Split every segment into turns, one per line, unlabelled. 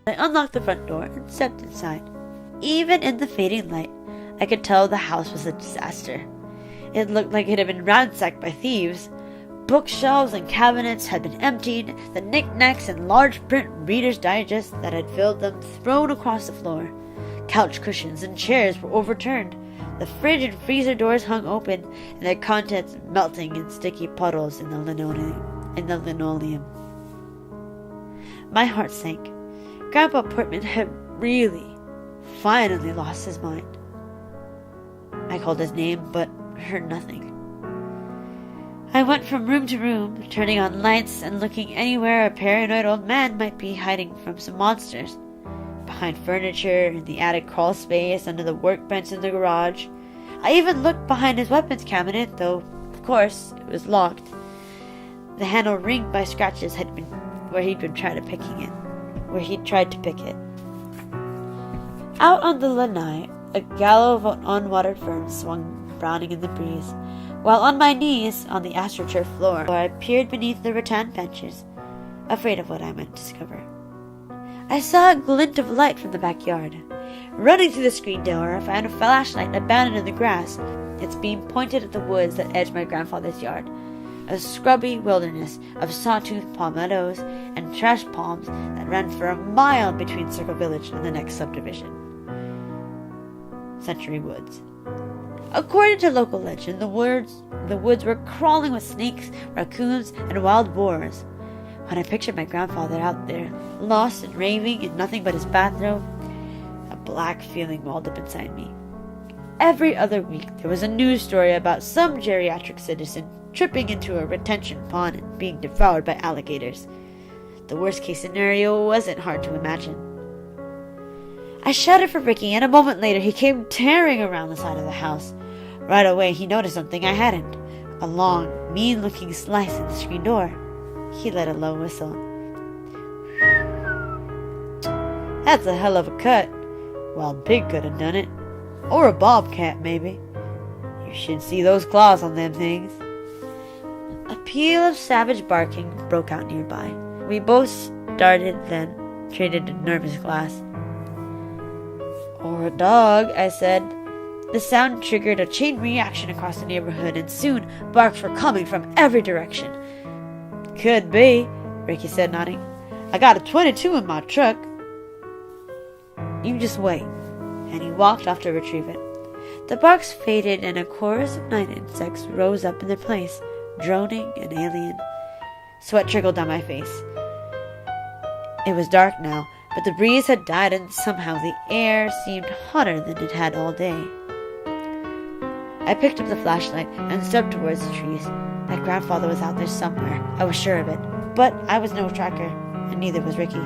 I unlocked the front door and stepped inside. Even in the fading light, I could tell the house was a disaster. It looked like it had been ransacked by thieves. Bookshelves and cabinets had been emptied, the knickknacks and large print Reader's Digest that had filled them thrown across the floor. Couch cushions and chairs were overturned. The fridge and freezer doors hung open, and their contents melting in sticky puddles in the linoleum. My heart sank. Grandpa Portman had finally lost his mind. I called his name, but heard nothing. I went from room to room, turning on lights and looking anywhere a paranoid old man might be hiding from some monsters. Behind furniture, in the attic crawl space, under the workbench in the garage. I even looked behind his weapons cabinet, though, of course, it was locked. The handle ringed by scratches had been where he'd tried to pick it. Out on the lanai, a gallow of unwatered ferns swung browning in the breeze, while on my knees on the astroturf floor, I peered beneath the rattan benches, afraid of what I might discover. I saw a glint of light from the backyard. Running through the screen door, I found a flashlight abandoned in the grass, its beam pointed at the woods that edged my grandfather's yard, a scrubby wilderness of sawtooth palmettos and trash palms that ran for a mile between Circle Village and the next subdivision, Century Woods. According to local legend, the woods were crawling with snakes, raccoons, and wild boars. When I pictured my grandfather out there, lost and raving in nothing but his bathrobe, a black feeling welled up inside me. Every other week, there was a news story about some geriatric citizen tripping into a retention pond and being devoured by alligators. The worst-case scenario wasn't hard to imagine. I shouted for Ricky, and a moment later he came tearing around the side of the house. Right away, he noticed something I hadn't. A long, mean-looking slice in the screen door. He let a low whistle. That's a hell of a cut. Wild pig could have done it. Or a bobcat, maybe. You should see those claws on them things. A peal of savage barking broke out nearby. We both started, then traded a nervous glance. Or a dog, I said. The sound triggered a chain reaction across the neighborhood, and soon barks were coming from every direction. Could be, Ricky said, nodding. I got a 22 in my truck. You just wait. And he walked off to retrieve it. The barks faded, and a chorus of night insects rose up in their place, droning and alien. Sweat trickled down my face. It was dark now, but the breeze had died, and somehow the air seemed hotter than it had all day. I picked up the flashlight and stepped towards the trees. My grandfather was out there somewhere, I was sure of it, but I was no tracker, and neither was Ricky.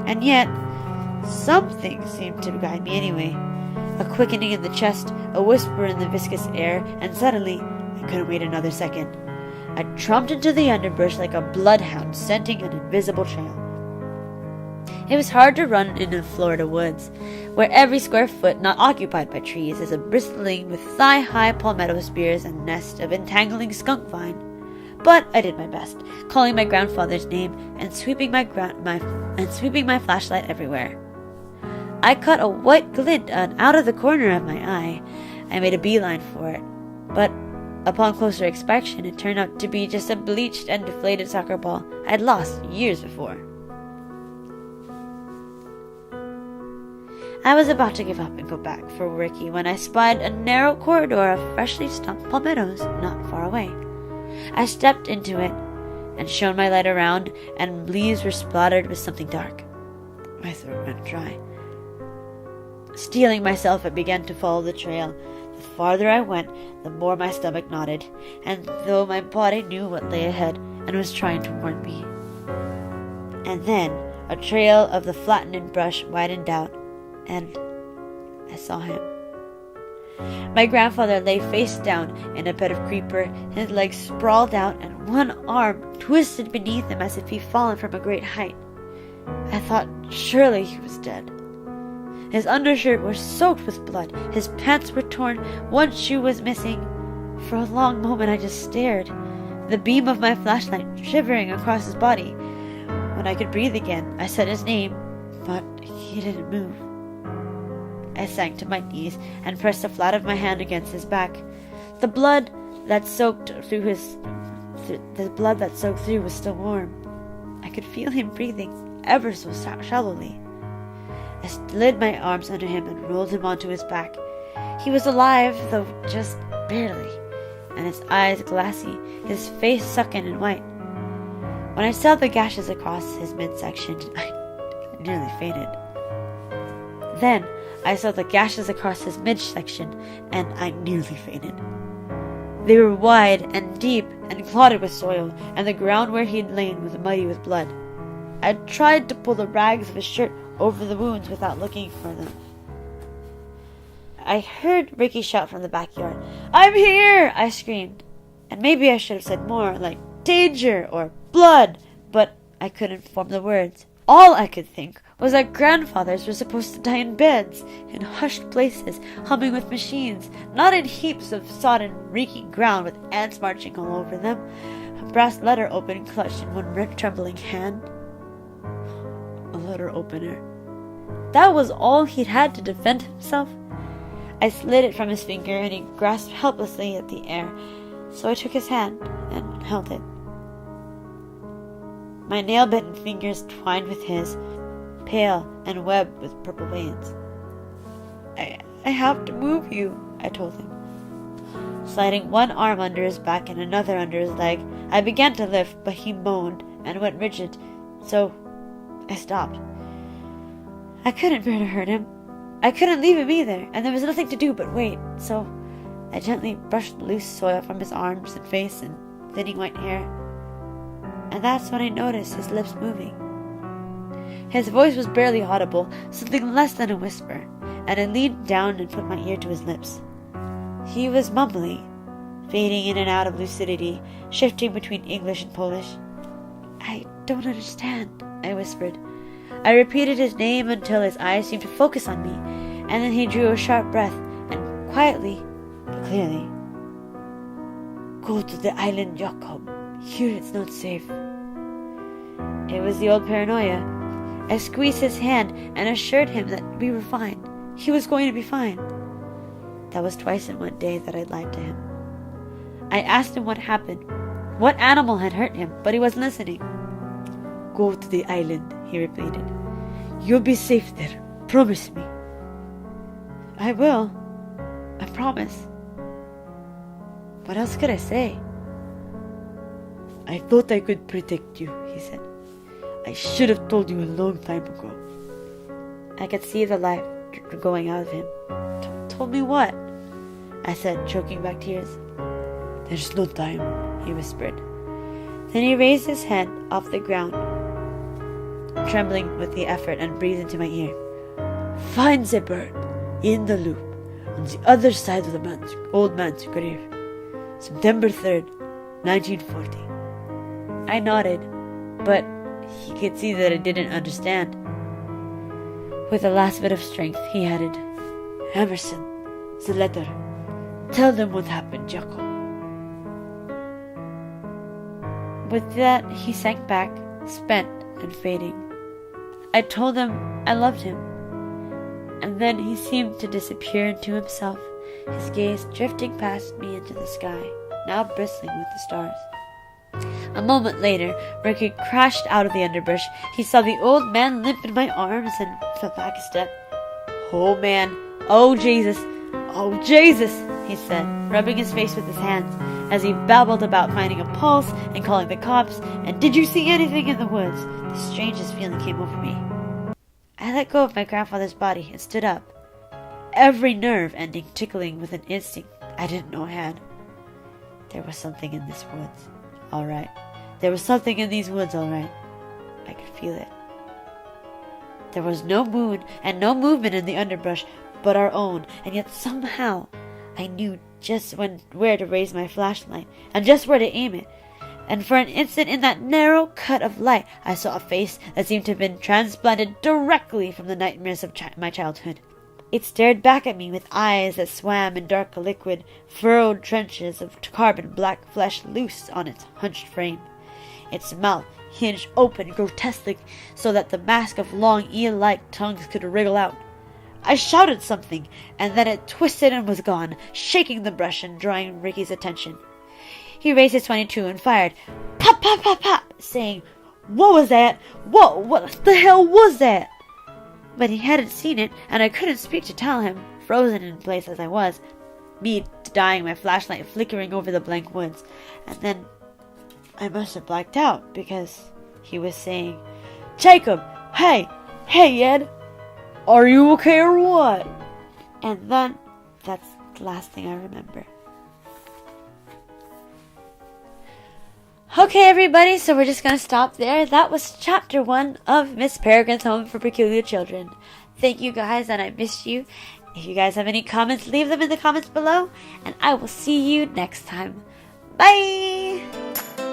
And yet, something seemed to guide me anyway. A quickening in the chest, a whisper in the viscous air, and suddenly, I couldn't wait another second. I trumped into the underbrush like a bloodhound scenting an invisible trail. It was hard to run in the Florida woods, where every square foot not occupied by trees is a bristling with thigh-high palmetto spears and nest of entangling skunk vine. But I did my best, calling my grandfather's name and sweeping my flashlight everywhere. I caught a white glint out of the corner of my eye. I made a beeline for it, but upon closer inspection, it turned out to be just a bleached and deflated soccer ball I'd lost years before. I was about to give up and go back for Ricky when I spied a narrow corridor of freshly stumped palmettos not far away. I stepped into it and shone my light around, and leaves were splattered with something dark. My throat went dry. Steeling myself, I began to follow the trail. The farther I went, the more my stomach knotted, and though my body knew what lay ahead and was trying to warn me. And then a trail of the flattened brush widened out, and I saw him. My grandfather lay face down in a bed of creeper, his legs sprawled out and one arm twisted beneath him as if he'd fallen from a great height. I thought surely he was dead. His undershirt was soaked with blood, his pants were torn, one shoe was missing. For a long moment I just stared, the beam of my flashlight shivering across his body. When I could breathe again, I said his name, but he didn't move. I sank to my knees and pressed the flat of my hand against his back. The blood that soaked through was still warm. I could feel him breathing ever so shallowly. I slid my arms under him and rolled him onto his back. He was alive, though just barely, and his eyes glassy, his face sunken and white. When I saw the gashes across his midsection, I nearly fainted. Then I saw the gashes across his midsection, and I nearly fainted. They were wide and deep and clotted with soil, and the ground where he had lain was muddy with blood. I tried to pull the rags of his shirt over the wounds without looking for them. I heard Ricky shout from the backyard. "I'm here!" I screamed. And maybe I should have said more, like danger or blood, but I couldn't form the words. All I could think was that grandfathers were supposed to die in beds, in hushed places, humming with machines, not in heaps of sodden, reeking ground with ants marching all over them, a brass letter opener clutched in one trembling hand. A letter opener. That was all he'd had to defend himself. I slid it from his finger, and he grasped helplessly at the air, so I took his hand and held it. My nail-bitten fingers twined with his, pale and webbed with purple veins. I have to move you," I told him. Sliding one arm under his back and another under his leg, I began to lift, but he moaned and went rigid, so I stopped. I couldn't bear to hurt him. I couldn't leave him either, and there was nothing to do but wait, so I gently brushed loose soil from his arms and face and thinning white hair. And that's when I noticed his lips moving. His voice was barely audible, something less than a whisper, and I leaned down and put my ear to his lips. He was mumbling, fading in and out of lucidity, shifting between English and Polish. "I don't understand," I whispered. I repeated his name until his eyes seemed to focus on me, and then he drew a sharp breath, and quietly, but clearly, "Go to the island, Jakob. Here it's not safe." It was the old paranoia. I squeezed his hand and assured him that we were fine. He was going to be fine. That was twice in one day that I'd lied to him. I asked him what happened, what animal had hurt him, but he wasn't listening. "Go to the island," he repeated. "You'll be safe there. Promise me." "I will. I promise." What else could I say? "I thought I could protect you," he said. "I should have told you a long time ago." I could see the life going out of him. "Told me what?" I said, choking back tears. "There's no time," he whispered. Then he raised his head off the ground, trembling with the effort, and breathed into my ear. "Find the bird in the loop on the other side of the old man's grave. September 3rd, 1940. I nodded, but he could see that I didn't understand. With the last bit of strength, he added, "Emerson, the letter. Tell them what happened, Jakob." With that, he sank back, spent and fading. I told him I loved him, and then he seemed to disappear into himself, his gaze drifting past me into the sky, now bristling with the stars. A moment later, Ricky crashed out of the underbrush. He saw the old man limp in my arms and fell back a step. "Oh, man. Oh, Jesus. Oh, Jesus," he said, rubbing his face with his hands, as he babbled about finding a pulse and calling the cops, and "Did you see anything in the woods?" The strangest feeling came over me. I let go of my grandfather's body and stood up, every nerve ending tickling with an instinct I didn't know I had. There was something in this woods, all right. There was something in these woods, all right. I could feel it. There was no moon and no movement in the underbrush but our own, and yet somehow I knew just where to raise my flashlight and just where to aim it. And for an instant in that narrow cut of light, I saw a face that seemed to have been transplanted directly from the nightmares of my childhood. It stared back at me with eyes that swam in dark liquid, furrowed trenches of carbon black flesh loose on its hunched frame. Its mouth hinged open grotesquely so that the mask of long eel-like tongues could wriggle out. I shouted something, and then it twisted and was gone, shaking the brush and drawing Ricky's attention. He raised his .22 and fired. Pop, pop, pop, pop, saying, "What was that? What the hell was that?" But he hadn't seen it, and I couldn't speak to tell him, frozen in place as I was, me dying, my flashlight flickering over the blank woods. And then I must have blacked out, because he was saying, "Jacob, hey, Ed, are you okay or what?" And then, that's the last thing I remember. Okay, everybody, so we're just going to stop there. That was Chapter 1 of Miss Peregrine's Home for Peculiar Children. Thank you guys, and I missed you. If you guys have any comments, leave them in the comments below, and I will see you next time. Bye!